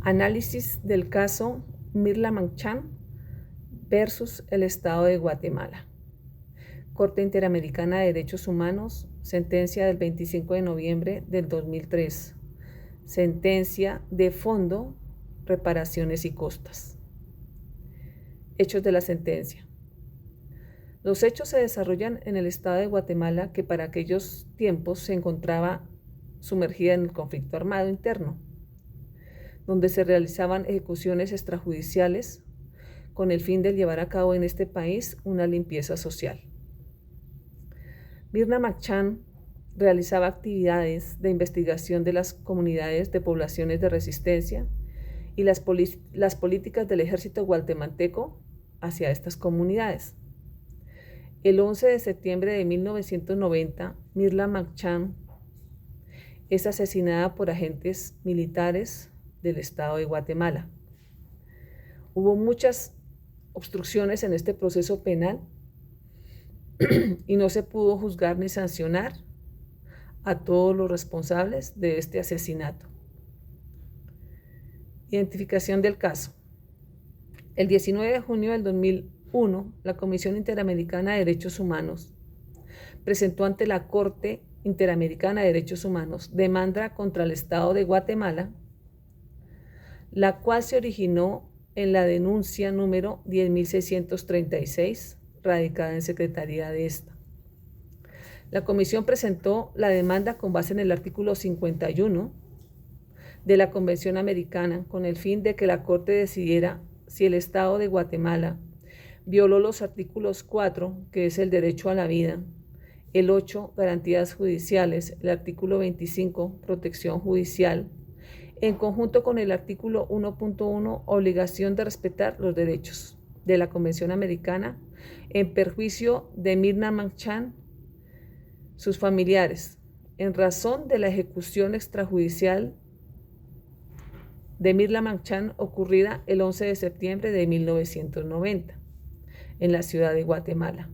Análisis del caso Mirla Manchán versus el Estado de Guatemala. Corte Interamericana de Derechos Humanos, sentencia del 25 de noviembre del 2003. Sentencia de fondo, reparaciones y costas. Hechos de la sentencia. Los hechos se desarrollan en el Estado de Guatemala, que para aquellos tiempos se encontraba sumergida en el conflicto armado interno, donde se realizaban ejecuciones extrajudiciales con el fin de llevar a cabo en este país una limpieza social. Mirna Manchán realizaba actividades de investigación de las comunidades de poblaciones de resistencia y las políticas del ejército guatemalteco hacia estas comunidades. El 11 de septiembre de 1990, Mirla Manchán es asesinada por agentes militares del Estado de Guatemala. Hubo muchas obstrucciones en este proceso penal y no se pudo juzgar ni sancionar a todos los responsables de este asesinato. Identificación del caso. El 19 de junio del 2001, la Comisión Interamericana de Derechos Humanos presentó ante la Corte Interamericana de Derechos Humanos demanda contra el Estado de Guatemala, la cual se originó en la denuncia número 10.636, radicada en Secretaría de esta. La comisión presentó la demanda con base en el artículo 51 de la Convención Americana, con el fin de que la Corte decidiera si el Estado de Guatemala violó los artículos 4, que es el derecho a la vida, el 8, garantías judiciales, el artículo 25, protección judicial, en conjunto con el artículo 1.1, obligación de respetar los derechos de la Convención Americana, en perjuicio de Mirna Manchán, sus familiares, en razón de la ejecución extrajudicial de Mirla Manchán ocurrida el 11 de septiembre de 1990 en la ciudad de Guatemala.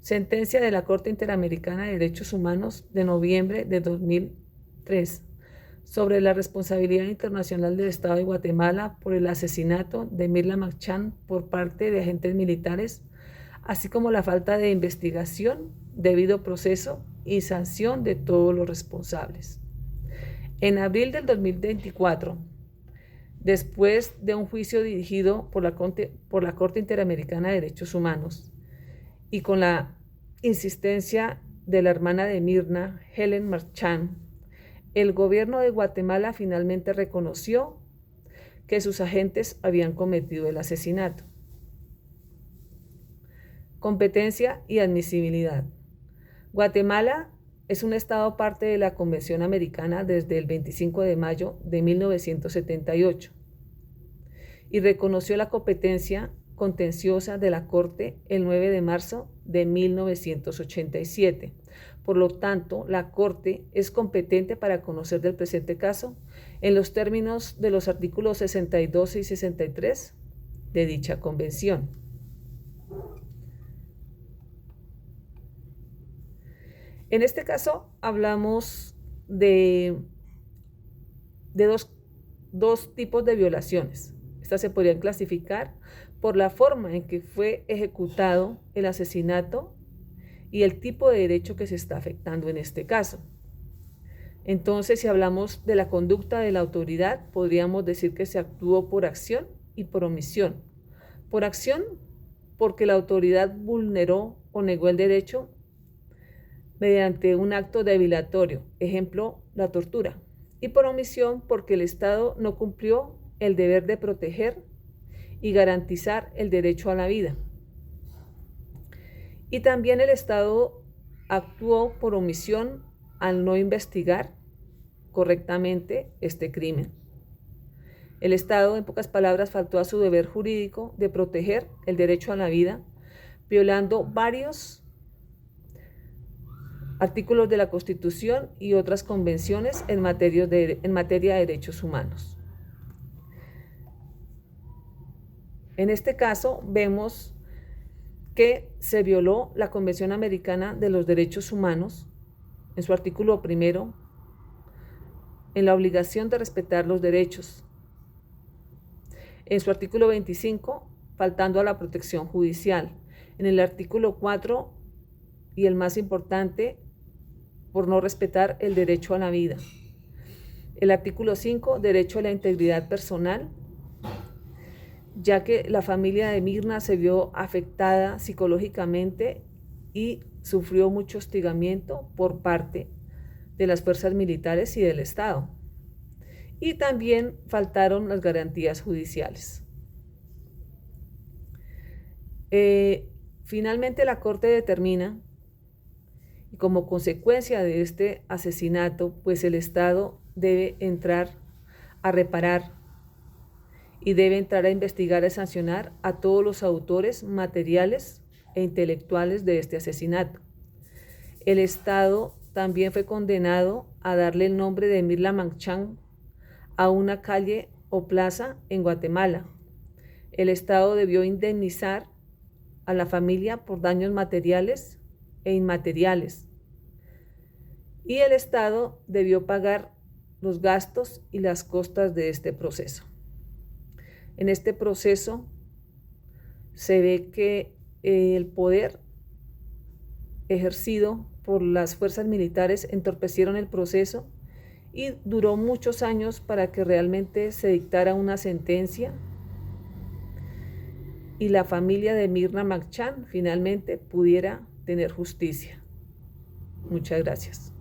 Sentencia de la Corte Interamericana de Derechos Humanos de noviembre de 2003 sobre la responsabilidad internacional del Estado de Guatemala por el asesinato de Mirla Manchán por parte de agentes militares, así como la falta de investigación, debido proceso y sanción de todos los responsables. En abril del 2024, después de un juicio dirigido por la Corte Interamericana de Derechos Humanos y con la insistencia de la hermana de Mirna, Helen Manchán, el gobierno de Guatemala finalmente reconoció que sus agentes habían cometido el asesinato. Competencia y admisibilidad. Guatemala es un estado parte de la Convención Americana desde el 25 de mayo de 1978 y reconoció la competencia contenciosa de la Corte el 9 de marzo de 1987. Por lo tanto, la Corte es competente para conocer del presente caso en los términos de los artículos 62 y 63 de dicha convención. En este caso hablamos de dos tipos de violaciones. Estas se podrían clasificar por la forma en que fue ejecutado el asesinato y el tipo de derecho que se está afectando en este caso. Entonces, si hablamos de la conducta de la autoridad, podríamos decir que se actuó por acción y por omisión. Por acción, porque la autoridad vulneró o negó el derecho mediante un acto debilitatorio, ejemplo, la tortura. Y por omisión, porque el Estado no cumplió el deber de proteger y garantizar el derecho a la vida. Y también el Estado actuó por omisión al no investigar correctamente este crimen. El Estado, en pocas palabras, faltó a su deber jurídico de proteger el derecho a la vida, violando varios artículos de la Constitución y otras convenciones en materia de derechos humanos. En este caso, vemos que se violó la Convención Americana de los Derechos Humanos en su artículo primero, en la obligación de respetar los derechos. En su artículo 25, faltando a la protección judicial. En el artículo 4, y el más importante, por no respetar el derecho a la vida. El artículo 5, derecho a la integridad personal, ya que la familia de Mirna se vio afectada psicológicamente y sufrió mucho hostigamiento por parte de las fuerzas militares y del Estado. Y también faltaron las garantías judiciales. Finalmente la Corte determina, y como consecuencia de este asesinato, pues el Estado debe entrar a reparar y debe entrar a investigar y sancionar a todos los autores materiales e intelectuales de este asesinato. El Estado también fue condenado a darle el nombre de Mirna Magchan a una calle o plaza en Guatemala. El Estado debió indemnizar a la familia por daños materiales e inmateriales. Y el Estado debió pagar los gastos y las costas de este proceso. En este proceso se ve que el poder ejercido por las fuerzas militares entorpecieron el proceso y duró muchos años para que realmente se dictara una sentencia y la familia de Mirna Magchan finalmente pudiera tener justicia. Muchas gracias.